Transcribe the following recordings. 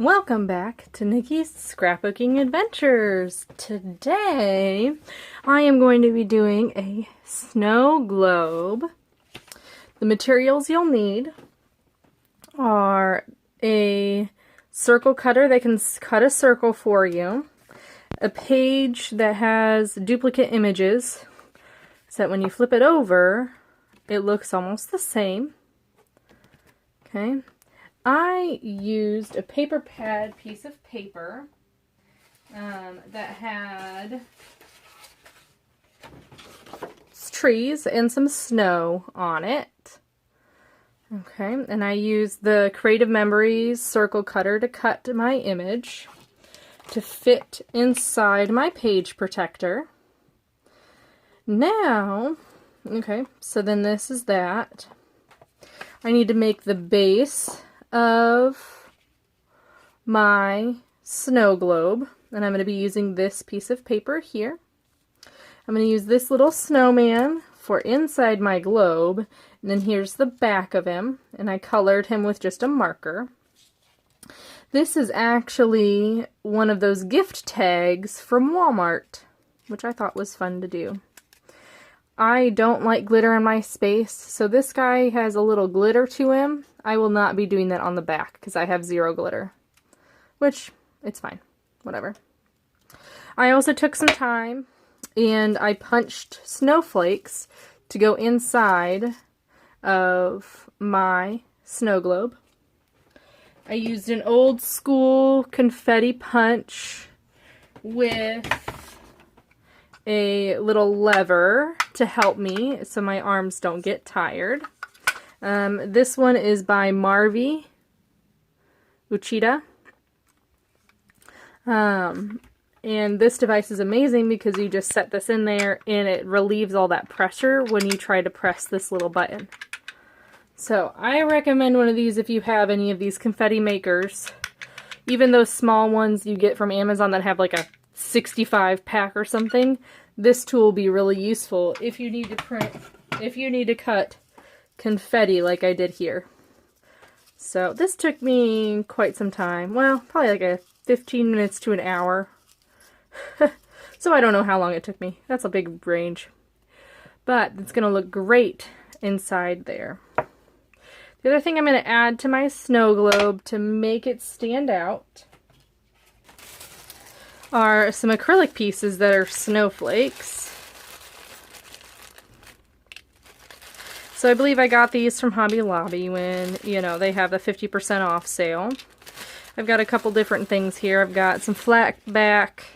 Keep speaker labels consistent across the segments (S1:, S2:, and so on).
S1: Welcome back to Nikki's Scrapbooking Adventures. Today, I am going to be doing a snow globe. The materials you'll need are a circle cutter that can cut a circle for you, a page that has duplicate images, so that when you flip it over, it looks almost the same. Okay. I used a paper pad piece of paper that had trees and some snow on it. Okay, and I used the Creative Memories circle cutter to cut my image to fit inside my page protector. Now, okay, so then this is that. I need to make the base of my snow globe, and I'm going to be using this piece of paper here. I'm going to use this little snowman for inside my globe, and then here's the back of him, and I colored him with just a marker. This is actually one of those gift tags from Walmart, which I thought was fun to do. I don't like glitter in my space, so this guy has a little glitter to him. I will not be doing that on the back because I have zero glitter, which, it's fine, whatever. I also took some time and I punched snowflakes to go inside of my snow globe. I used an old school confetti punch with a little lever to help me so my arms don't get tired. This one is by Marvi Uchida. And this device is amazing because you just set this in there and it relieves all that pressure when you try to press this little button. So I recommend one of these if you have any of these confetti makers. Even those small ones you get from Amazon that have like a 65 pack or something. This tool will be really useful if you need to cut confetti like I did here. So this took me quite some time. Well, probably like a 15 minutes to an hour. So I don't know how long it took me. That's a big range. But it's going to look great inside there. The other thing I'm going to add to my snow globe to make it stand out are some acrylic pieces that are snowflakes. So I believe I got these from Hobby Lobby when, you know, they have the 50% off sale. I've got a couple different things here. I've got some flat back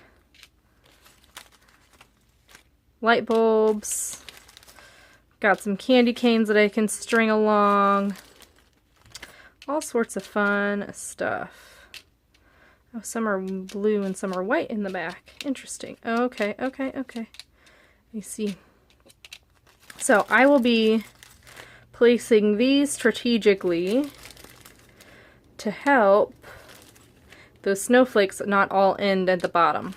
S1: light bulbs. Got some candy canes that I can string along. All sorts of fun stuff. Oh, some are blue and some are white in the back. Interesting. Okay. Let me see. So I will be placing these strategically to help those snowflakes not all end at the bottom.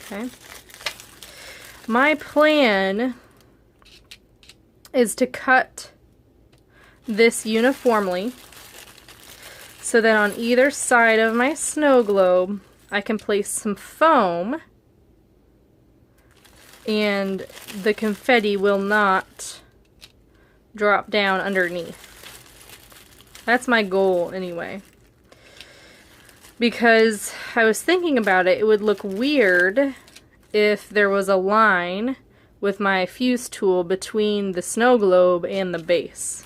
S1: Okay. My plan is to cut this uniformly so that on either side of my snow globe I can place some foam and the confetti will not drop down underneath. That's my goal anyway. Because I was thinking about it, it would look weird if there was a line with my fuse tool between the snow globe and the base.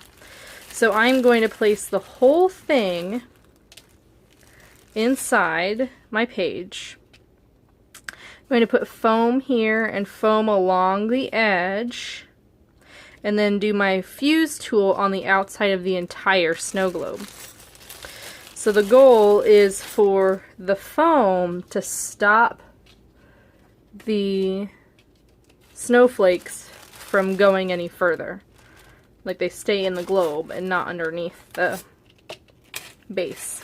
S1: So I'm going to place the whole thing inside my page. I'm going to put foam here and foam along the edge, and then do my fuse tool on the outside of the entire snow globe. So the goal is for the foam to stop the snowflakes from going any further. Like they stay in the globe and not underneath the base.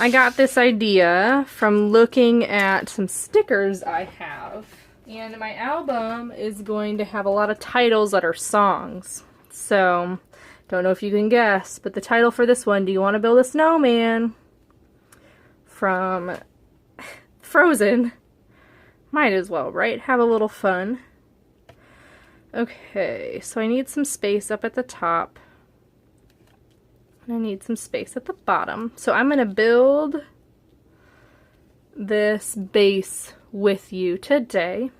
S1: I got this idea from looking at some stickers I have. And my album is going to have a lot of titles that are songs. So Don't know if you can guess, but the title for this one, Do You Want to Build a Snowman? From Frozen. Might as well, right? Have a little fun. Okay, so I need some space up at the top. And I need some space at the bottom. So I'm going to build this base with you today.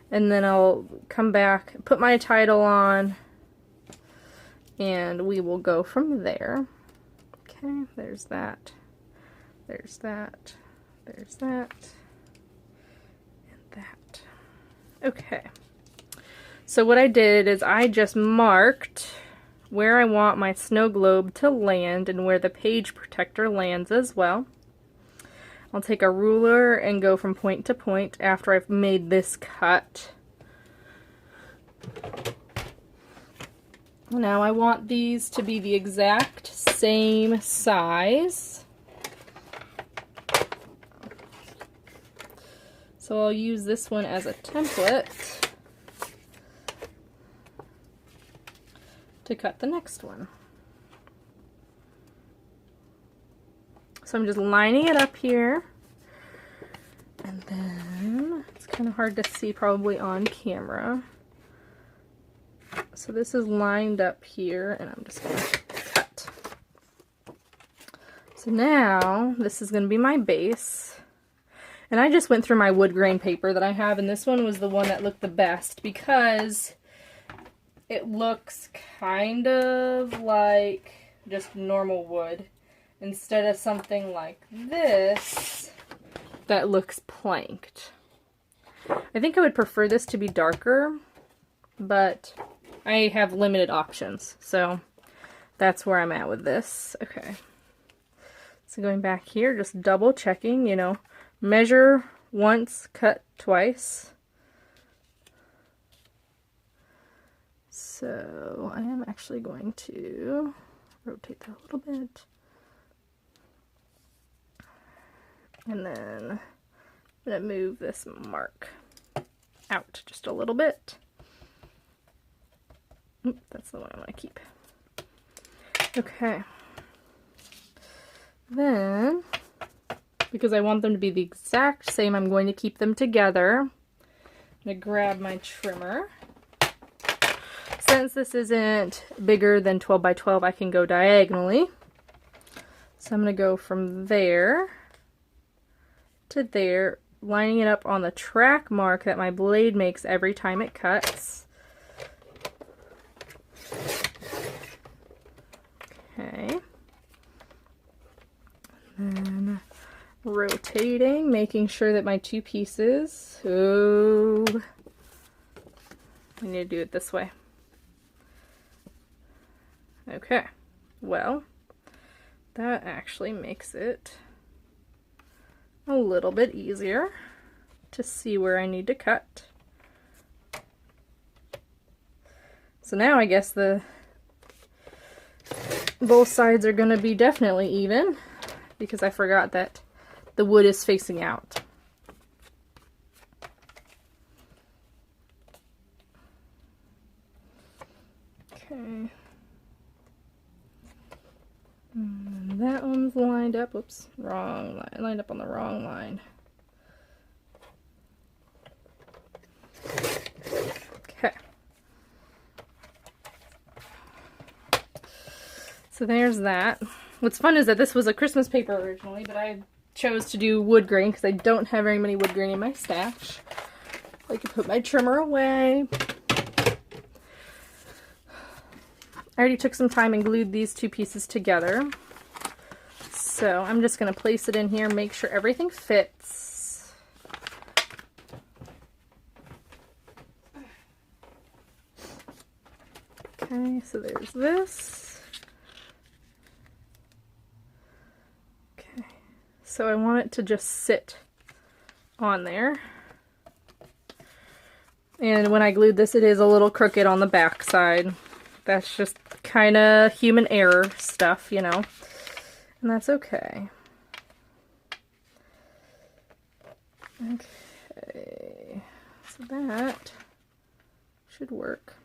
S1: And then I'll come back, put my title on, and we will go from there. Okay, there's that. There's that. There's that. And that. Okay. So what I did is I just marked where I want my snow globe to land and where the page protector lands as well. I'll take a ruler and go from point to point after I've made this cut. Now I want these to be the exact same size. So I'll use this one as a template to cut the next one. So I'm just lining it up here, and then it's kind of hard to see probably on camera. So this is lined up here, and I'm just going to cut. So now this is going to be my base. And I just went through my wood grain paper that I have, and this one was the one that looked the best because it looks kind of like just normal wood, instead of something like this that looks planked. I think I would prefer this to be darker, but I have limited options, so that's where I'm at with this. Okay. So going back here, just double checking, you know, measure once, cut twice. So I am actually going to rotate that a little bit. And then I'm going to move this mark out just a little bit. Oop, that's the one I want to keep. Okay. Then, because I want them to be the exact same, I'm going to keep them together. I'm going to grab my trimmer. Since this isn't bigger than 12 by 12, I can go diagonally. So I'm going to go from there to there, lining it up on the track mark that my blade makes every time it cuts. Okay. And then rotating, making sure that my two pieces, oh, I need to do it this way. Okay, well, that actually makes it a little bit easier to see where I need to cut. So now I guess both sides are going to be definitely even, because I forgot that the wood is facing out. Okay. And that one's lined up. Oops, wrong line. Lined up on the wrong line. Okay. So there's that. What's fun is that this was a Christmas paper originally, but I chose to do wood grain because I don't have very many wood grain in my stash. I can put my trimmer away. I already took some time and glued these two pieces together. So I'm just going to place it in here, make sure everything fits. Okay, so there's this. Okay, so I want it to just sit on there. And when I glued this, it is a little crooked on the back side. That's just kind of human error stuff, you know, and that's okay. Okay, so that should work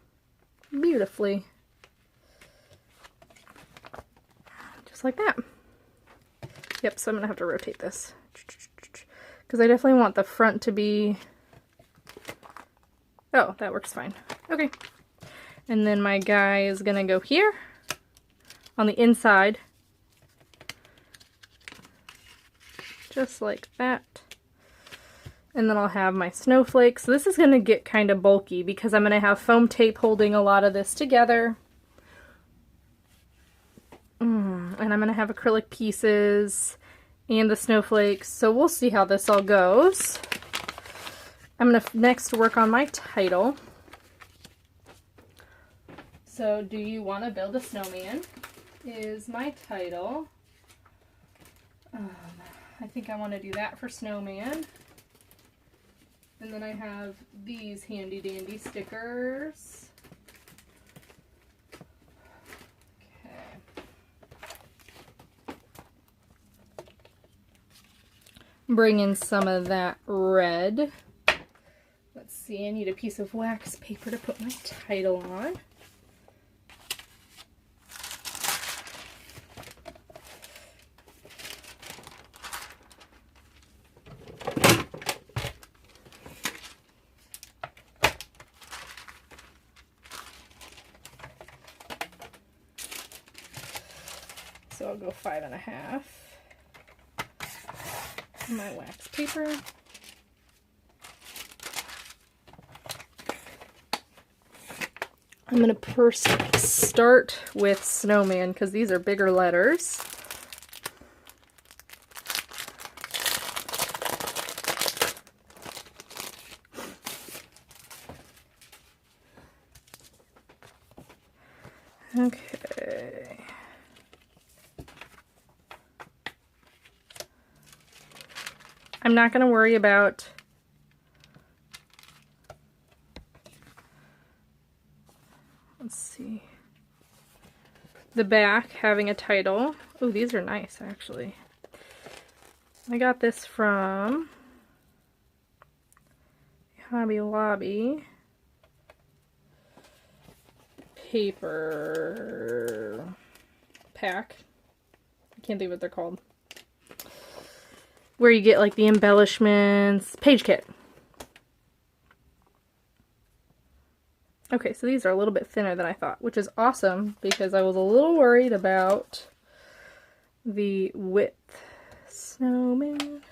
S1: beautifully. just like that. Yep, so I'm going to have to rotate this. Because I definitely want the front to be... Oh, that works fine. Okay. And then my guy is going to go here on the inside. Just like that. And then I'll have my snowflakes. So this is going to get kind of bulky because I'm going to have foam tape holding a lot of this together. And I'm going to have acrylic pieces and the snowflakes. So we'll see how this all goes. I'm going to next work on my title. So, do you want to build a snowman? Is my title. I think I want to do that for snowman. And then I have these handy dandy stickers. Okay. Bring in some of that red. Let's see, I need a piece of wax paper to put my title on. So I'll go 5.5 on my wax paper. I'm going to first start with snowman because these are bigger letters. Okay. I'm not going to worry about the back having a title. Oh, these are nice actually. I got this from Hobby Lobby. Paper pack. I can't think of what they're called. Where you get like the embellishments, page kit. Okay, so these are a little bit thinner than I thought, which is awesome because I was a little worried about the width. Snowman.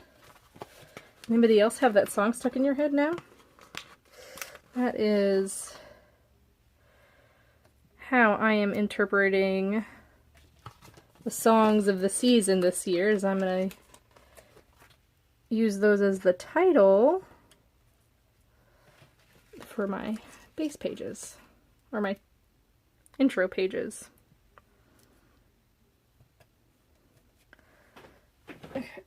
S1: Anybody else have that song stuck in your head now? That is how I am interpreting the songs of the season this year, is I'm going to use those as the title for my base pages, or my intro pages. Okay.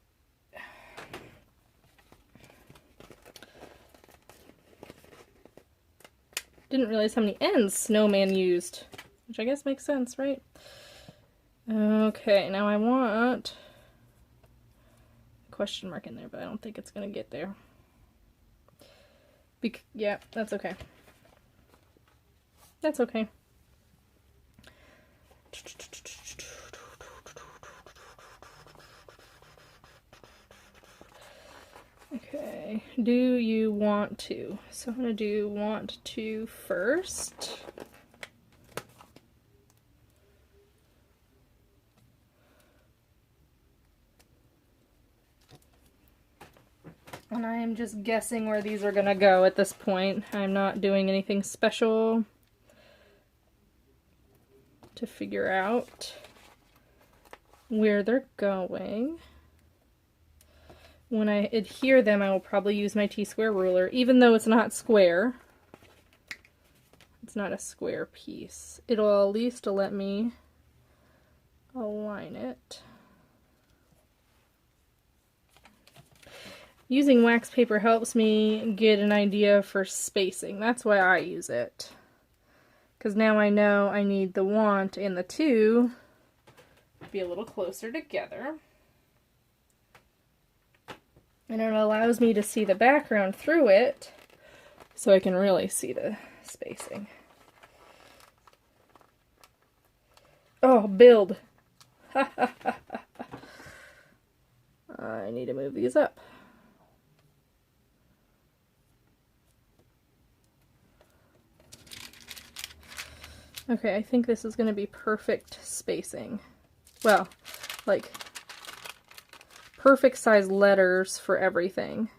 S1: Didn't realize how many ends Snowman used, which I guess makes sense, right? Okay, now I want a question mark in there, but I don't think it's gonna get there. Yeah, that's okay. That's okay. Okay, do you want to? So I'm going to do want to first. And I am just guessing where these are going to go at this point. I'm not doing anything special to figure out where they're going. When I adhere them, I will probably use my T-square ruler, even though it's not square. It's not a square piece. It'll at least let me align it. Using wax paper helps me get an idea for spacing. That's why I use it. Because now I know I need the want and the to be a little closer together. And it allows me to see the background through it, so I can really see the spacing. Oh, build. I need to move these up. Okay, I think this is going to be perfect spacing. Well, like, perfect size letters for everything.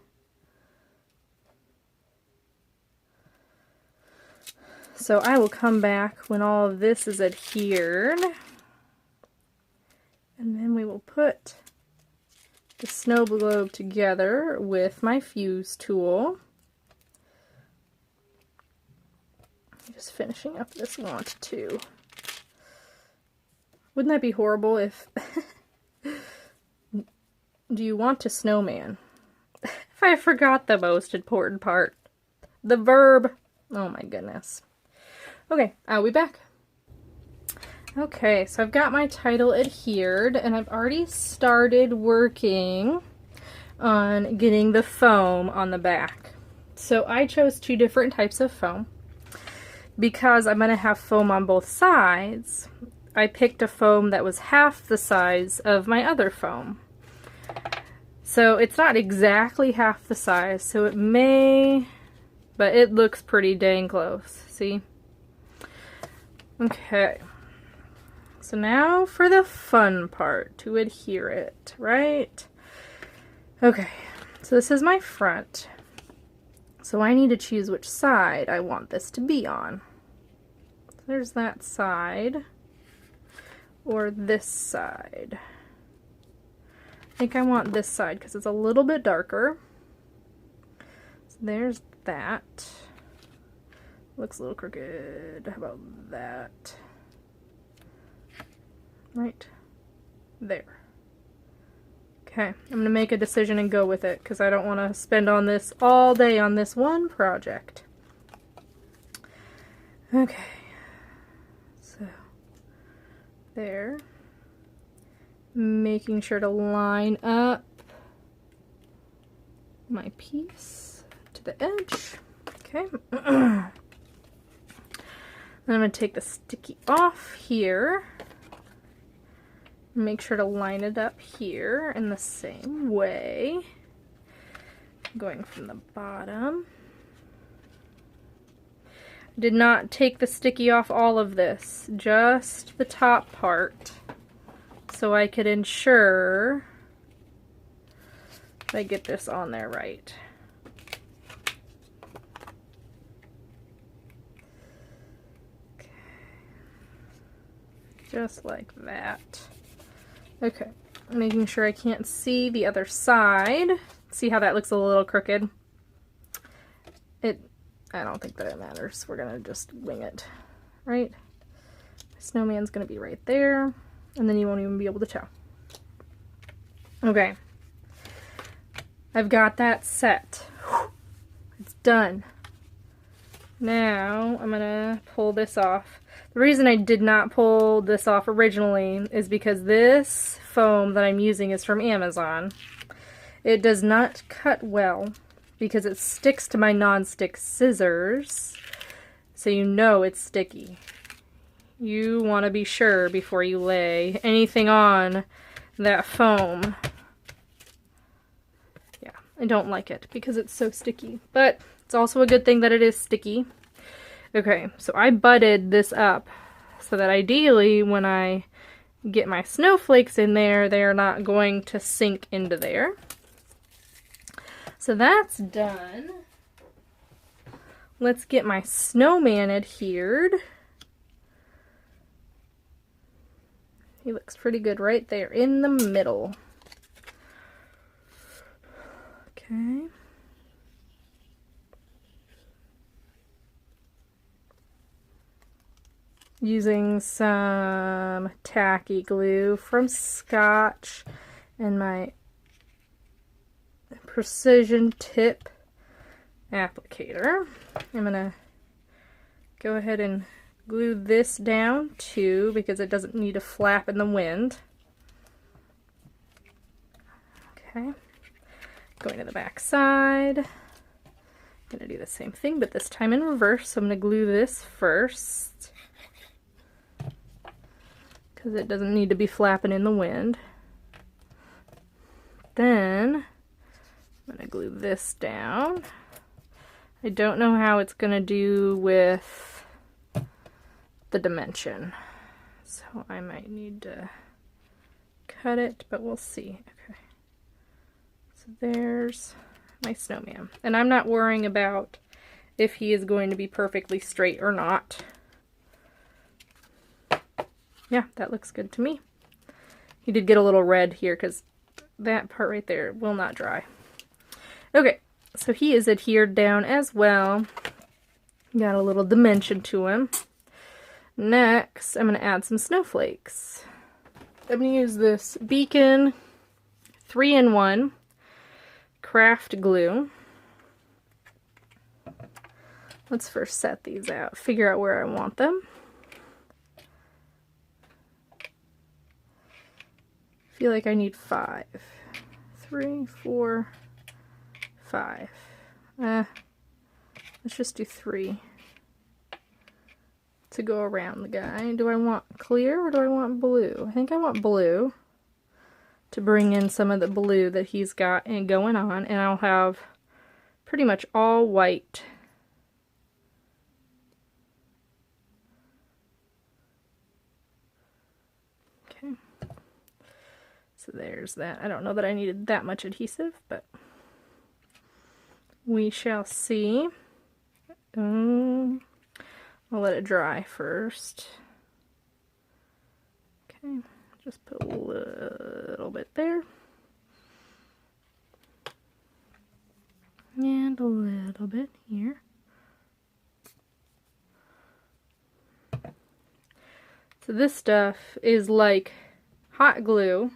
S1: So I will come back when all of this is adhered. And then we will put the snow globe together with my fuse tool. Just finishing up this want too. Wouldn't that be horrible if... Do you want to snowman? If I forgot the most important part. The verb. Oh my goodness. Okay, I'll be back. Okay, so I've got my title adhered, and I've already started working on getting the foam on the back. So I chose 2 different types of foam. Because I'm going to have foam on both sides, I picked a foam that was half the size of my other foam. So it's not exactly half the size, so it may, but it looks pretty dang close, see? Okay. So now for the fun part, to adhere it, right? Okay, so this is my front. So I need to choose which side I want this to be on. So there's that side, or this side. I think I want this side because it's a little bit darker. So there's that. Looks a little crooked. How about that? Right there. Okay, I'm going to make a decision and go with it because I don't want to spend on this all day on this one project. Okay, so there. Making sure to line up my piece to the edge. Okay. Then I'm going to take the sticky off here. Make sure to line it up here in the same way. Going from the bottom. Did not take the sticky off all of this, just the top part, so I could ensure I get this on there right. Okay. Just like that. Okay, making sure I can't see the other side. See how that looks a little crooked? I don't think that it matters. We're gonna just wing it, right? Snowman's gonna be right there, and then you won't even be able to tell. Okay, I've got that set. It's done. Now I'm gonna pull this off. The reason I did not pull this off originally is because this foam that I'm using is from Amazon. It does not cut well because it sticks to my non-stick scissors, so you know it's sticky. You want to be sure before you lay anything on that foam. Yeah, I don't like it because it's so sticky, but it's also a good thing that it is sticky. Okay, so I butted this up so that ideally when I get my snowflakes in there, they're not going to sink into there. So that's done. Let's get my snowman adhered. He looks pretty good right there in the middle. Okay. Using some tacky glue from Scotch and my precision tip applicator. I'm gonna go ahead and glue this down too because it doesn't need to flap in the wind. Okay, going to the back side. Gonna do the same thing but this time in reverse. So I'm gonna glue this first. because it doesn't need to be flapping in the wind. Then I'm going to glue this down. I don't know how it's going to do with the dimension, so I might need to cut it, but we'll see. Okay, so there's my snowman, and I'm not worrying about if he is going to be perfectly straight or not. Yeah, that looks good to me. He did get a little red here because that part right there will not dry. Okay, so he is adhered down as well. Got a little dimension to him. Next, I'm going to add some snowflakes. I'm going to use this Beacon 3-in-1 craft glue. Let's first set these out, figure out where I want them. I feel like I need 5. 3, 4, 5. Let's just do 3 to go around the guy. Do I want clear or do I want blue? I think I want blue to bring in some of the blue that he's got and going on, and I'll have pretty much all white. Okay. So there's that. I don't know that I needed that much adhesive, but we shall see. I'll let it dry first. Okay, just put a little bit there. And a little bit here. So this stuff is like hot glue,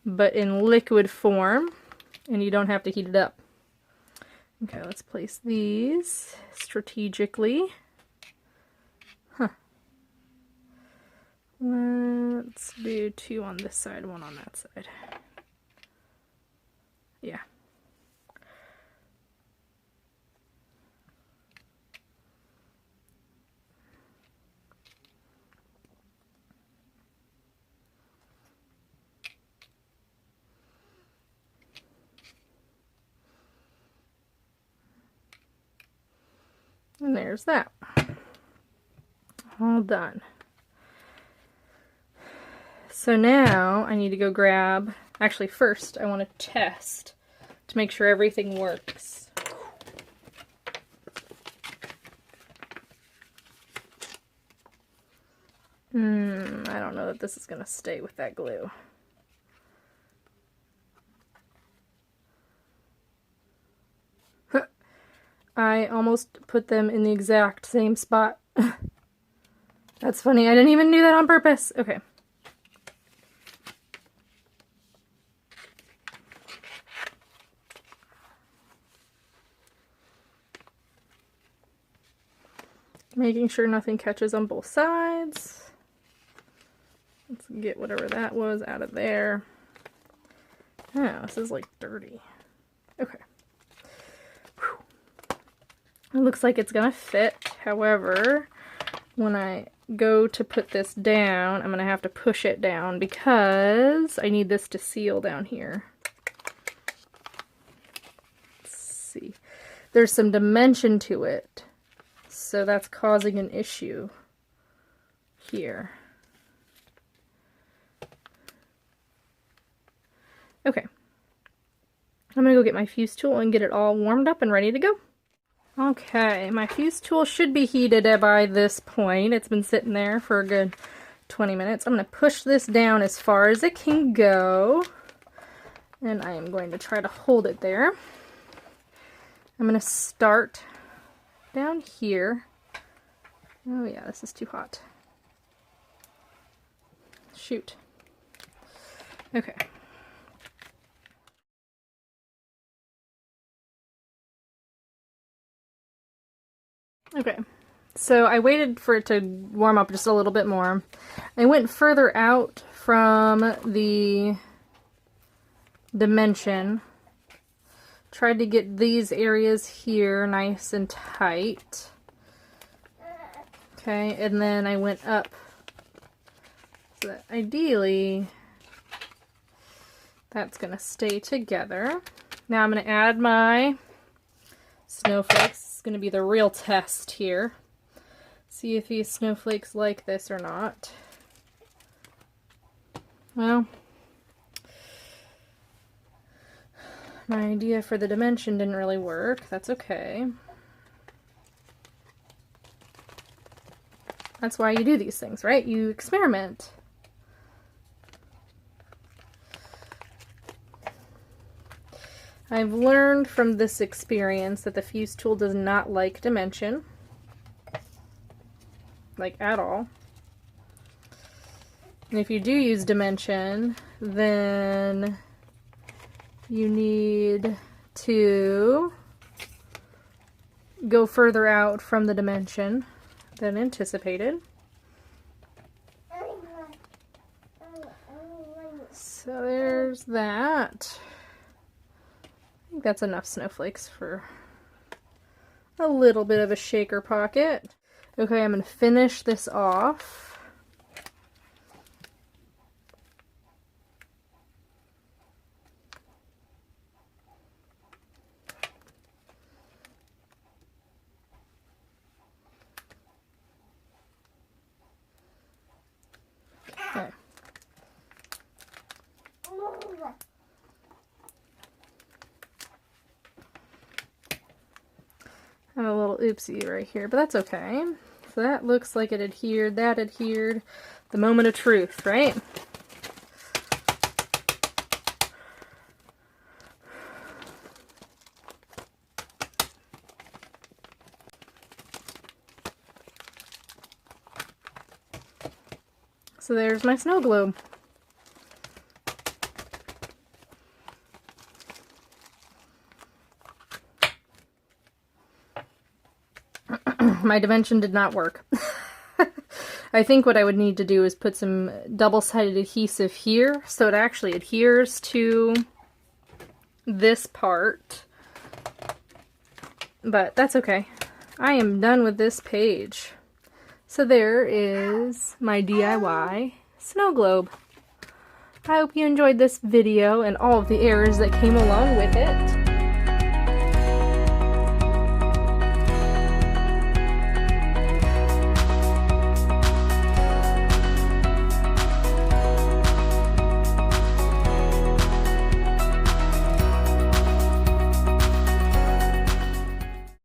S1: but in liquid form, and you don't have to heat it up. Okay, let's place these strategically. Let's do 2 on this side, 1 on that side. Yeah. And there's that. All done. So now I need to go grab, actually first I want to test to make sure everything works. I don't know that this is going to stay with that glue. I almost put them in the exact same spot. That's funny, I didn't even do that on purpose. Okay. Making sure nothing catches on both sides. Let's get whatever that was out of there. Oh, this is like dirty. Okay. Whew. It looks like it's gonna fit. However, when I go to put this down, I'm gonna have to push it down because I need this to seal down here. Let's see. There's some dimension to it. So that's causing an issue here. Okay. I'm going to go get my fuse tool and get it all warmed up and ready to go. Okay, my fuse tool should be heated by this point. It's been sitting there for a good 20 minutes. I'm going to push this down as far as it can go. And I am going to try to hold it there. I'm going to start down here. Oh yeah, this is too hot. Shoot. Okay. Okay, so I waited for it to warm up just a little bit more. I went further out from the dimension. Tried to get these areas here nice and tight. Okay, and then I went up So that ideally, that's going to stay together. Now I'm going to add my snowflakes. It's going to be the real test here. See if these snowflakes like this or not. Well, my idea for the dimension didn't really work. That's okay. That's why you do these things, right? You experiment. I've learned from this experience that the fuse tool does not like dimension. Like, at all. And if you do use dimension, then you need to go further out from the dimension than anticipated. So there's that. I think that's enough snowflakes for a little bit of a shaker pocket. Okay, I'm going to finish this off. Okay. I have a little oopsie right here, but that's okay. So that looks like it adhered, that adhered. The moment of truth, right? So there's my snow globe. My dimension did not work. I think what I would need to do is put some double-sided adhesive here so it actually adheres to this part. But that's okay. I am done with this page. So there is my DIY snow globe. I hope you enjoyed this video and all of the errors that came along with it.